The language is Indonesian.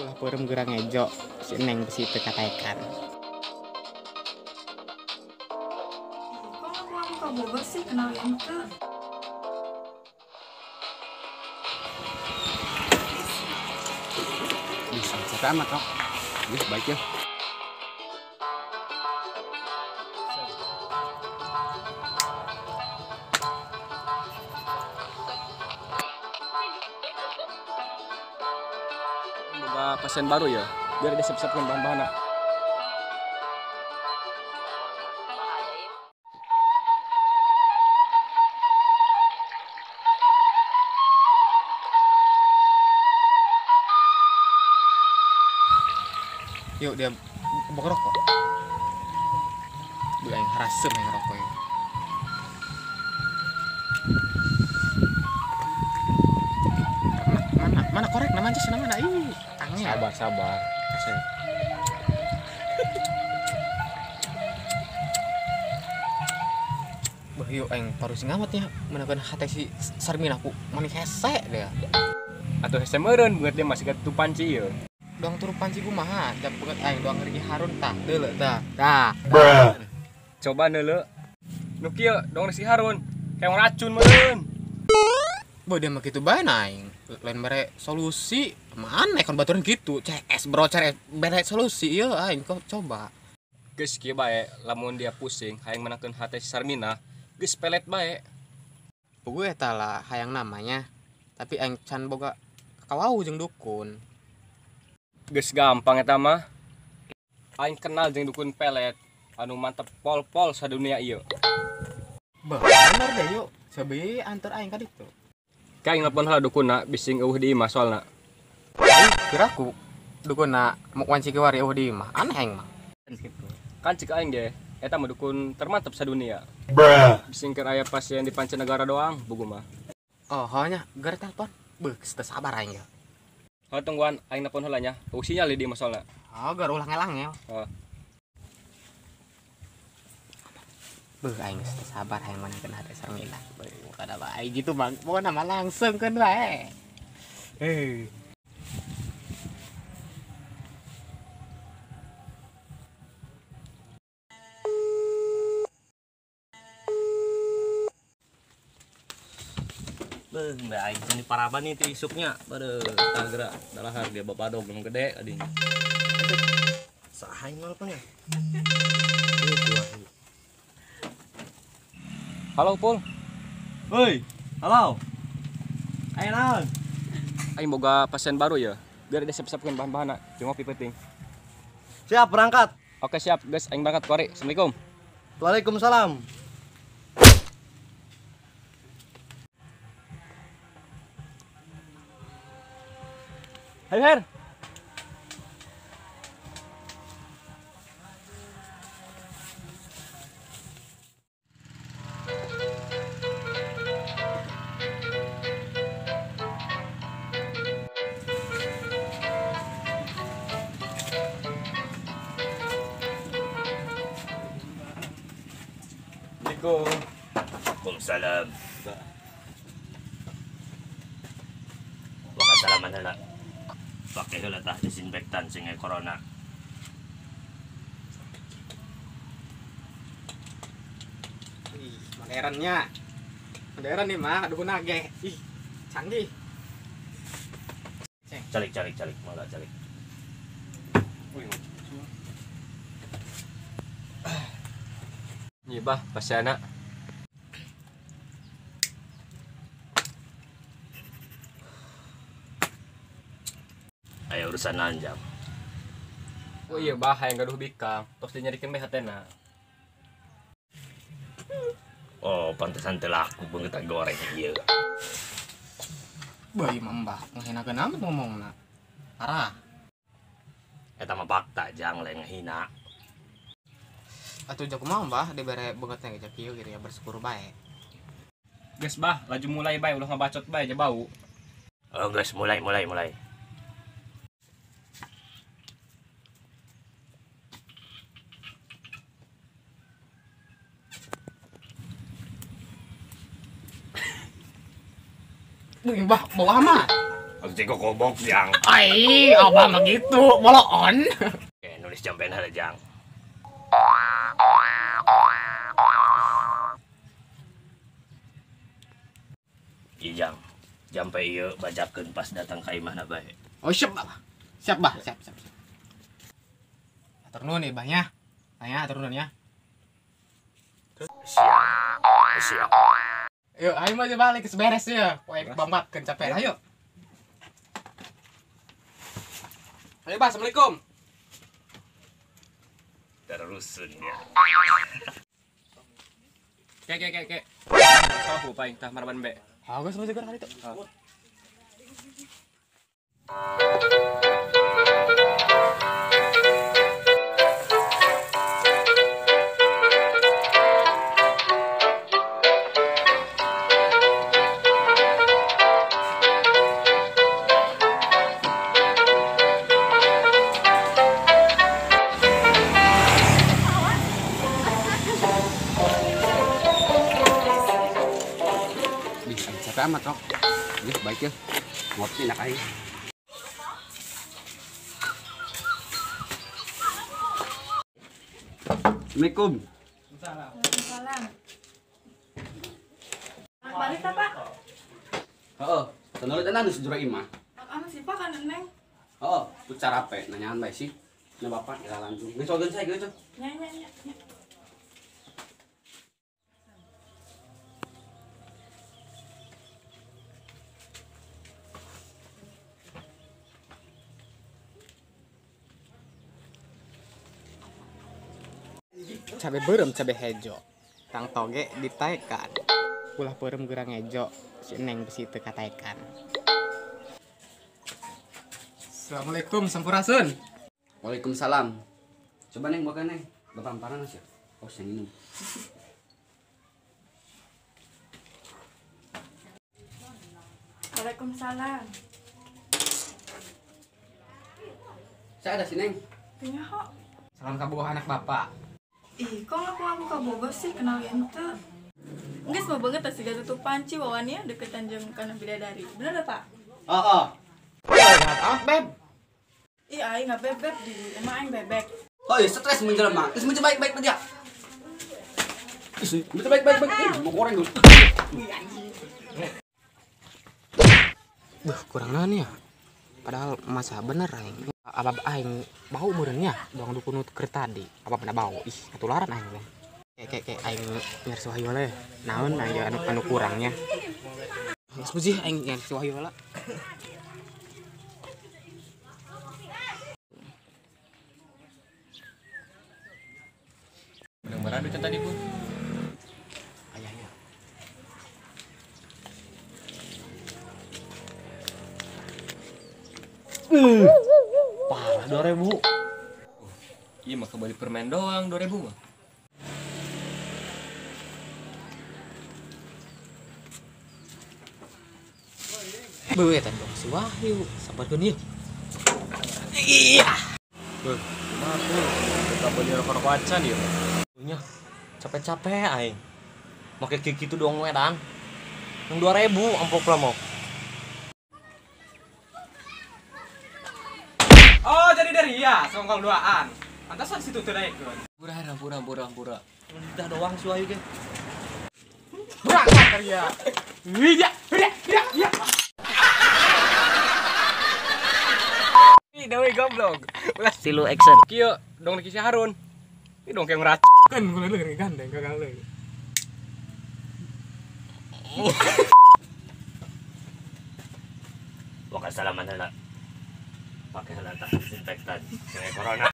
Lah peureum geura ngejo si Neng besi teu katekan. Kok aku kaboga sih kenal ente? Bisa capek amat kok. Yes, baik ya. Semoga pasien baru ya, biar dia siap-siapkan bahan-bahan. Yuk dia buka rokok. Beuh aing harasem yang rokok ya. Mana korek namanya sih namanya ih angin. Sabar. Bah yuk aing parus ngamat ya menakeun hate si Sarmina ku mani hese dia. Atau hese meureun buat dia masih ketu panci ya. Doang turu panci kumaha jak beungeut aing doang ngeri Harun tah deuleu tah. Tah. Coba neuleu. Nu kieu dong si Harun, kayak racun meureun. Boh dia mah kitu bae na aing. Lain mere solusi. Mana kan baturan gitu. CS bro cari mere solusi ieu aing kau coba. Geus kieu bae, lamun dia pusing hayang menakeun hate si Sarmina, geus pelet bae. Puguh eta lah hayang namanya. Tapi aing can boga kakawau jeung dukun. Geus gampang eta mah. Aing kenal jeung dukun pelet anu mantep pol-pol sadunia ieu. Bah, bener deh yuk. Sabi antar aing ka ditu. Kayak nelpon heula dukunna bising eueuh di imah soalna. Kira aku dukunna mau wanci kiwari eueuh di imah. Aneh aing mah. Kan cik aing ge, eta mah dukun termantep sadunia. Bising keur aya pasien di Pancanegara doang, bugu mah. Oh, hanya gara telepon. Beuh, teu sabar aing ya. Heuh tungguan aing nelpon heula nya. Eueuh sinyal di imah soalna. Oh, gara ulah ngelang ya. Oh. Beuh aing geus teu sabar hayang manakeun hate Sarmila. Beuh, kada bae gitu mah. Pokona mah langsung keun wae. Beuh, mbak aing ini paraban nih ti isuknya. Beuh, tagera dalahar dia bapak dog yang gede ading. Saha yang nelponnya? Halo, Pul. Hoi, halo. Ayo naon? Aing boga pasien baru ya. Biar dia siap-siapkeun bahan-bahanna, jeung ngopi penting. Siap berangkat. Oke, siap, guys. Aing berangkat kuari. Assalamualaikum. Waalaikumsalam. Hai, Her. Assalamualaikum. Waalaikumsalam. Bukan salaman heula. Pakai heula tah disinfektan sing corona. Ih, modernnya. Modern nih mah, dukun age. Ih, canggih. Calik, malah calik. Iya, Bah, pasienna. Ayo urusan nanjam. Oh iya, Bah, hayang gaduh bikang. Tos dinyarikeun bae hatena. Oh, pantesan teu laku beungeut goreng ieu. Bah, ieu mah mbah ngehinakeun amat ngomongna. Parah. Eta mah fakta jang lain ngehina. Atuh jak kumaha mbah dibere beungeutna ge jak kieu gitu ya bersyukur bae. Geus, Bah, laju mulai bae ulah ngabacot bae aja bau. Oh, guys, mulai. Beuh, mbah bau amat. Pasti kok kobok jang. Ai, apa begitu? Bolon. Oke, nulis jampen ada jang. Iya jang. Jampe ieu bajakeun pas datang ka imahna bae. Oh, siap, Bah. Siap, Bah. Siap. Atur nuhun nih, Bah nya. Tanya atur nuhun ya. Siap. Yuk, ayo mah balik beres ya. Poe bambatkeun capek. Ayo. Ayo, Bah. Assalamualaikum. Terusun ya. Ke. Salah lupa tah maraban be. Hagus masih kali itu. Bisa capek amat Rok. Ya baik ya. Ngopi nak aing. Assalamualaikum. Salam. Balik tak pak? Heeh, tenulit enak geus jura imah. Anu sih pak kan neng? Heeh, tu cara pe nanyaan bae sih. Na bapak ila langsung. Geus ogen saya geus. Nya. Cabe berem cabe hejo. Tang toge ditaekan. Ulah berem gerang hejo. Si Neng besi teu kataekan. Assalamualaikum sampurasun. Waalaikumsalam. Coba Neng makan Neng. Bapak amparan ya. Oh, saya minum. Waalaikumsalam. Saya ada si Neng. Tanya kok. Salam kabuh anak bapak. Ih, kok aku kaboga sih kenal ente? Nggak semua banget sih gak tutup panci wawannya deketan jeung kana bidadari. Bener dah pak? Heeh. Ah, Beb. Ih, aing nggak bebek di emang aing bebek. Oh iya, stres menjelma. Geus mun baik-baik dia. Geus baik-baik. Mau goreng dulu. Duh, kurang naon ya. Padahal masa bener aing. Apa aing bau meureunnya doang dukun keur tadi. Apa pernah bau? Ih, ketularan aing teh. Kayak aing nyari wahyu le. Naon aya anu kurangnya. Geus puji aing nyari wahyu lah. Bener-bener duit tadi, Bu. Aya. Parah 2000. Iya mah kembali permen doang 2000 mah. Beuh eta dong si Wahyu. Sabarkeun ieu. Beuh, kumaha tuh? Kita beli rokok acan ieu. Nya capek-capek aing. Make kitu doang wedang. Yang 2000 amplop lamok. Oh, jadi dari ya, songkol duaan. Pantasan situ teu daekeun. Pura. Dah doang si Wahyu ge. Berangkat ya. Iya. Ih, deui goblok. Ulah Stilu action. kieu dong di si Harun. Ini dong kayak ngerac. Kan gue leureun gandeng gagal leuy. Waka salaman heula. Pakai heula tak disinfektan. Corona.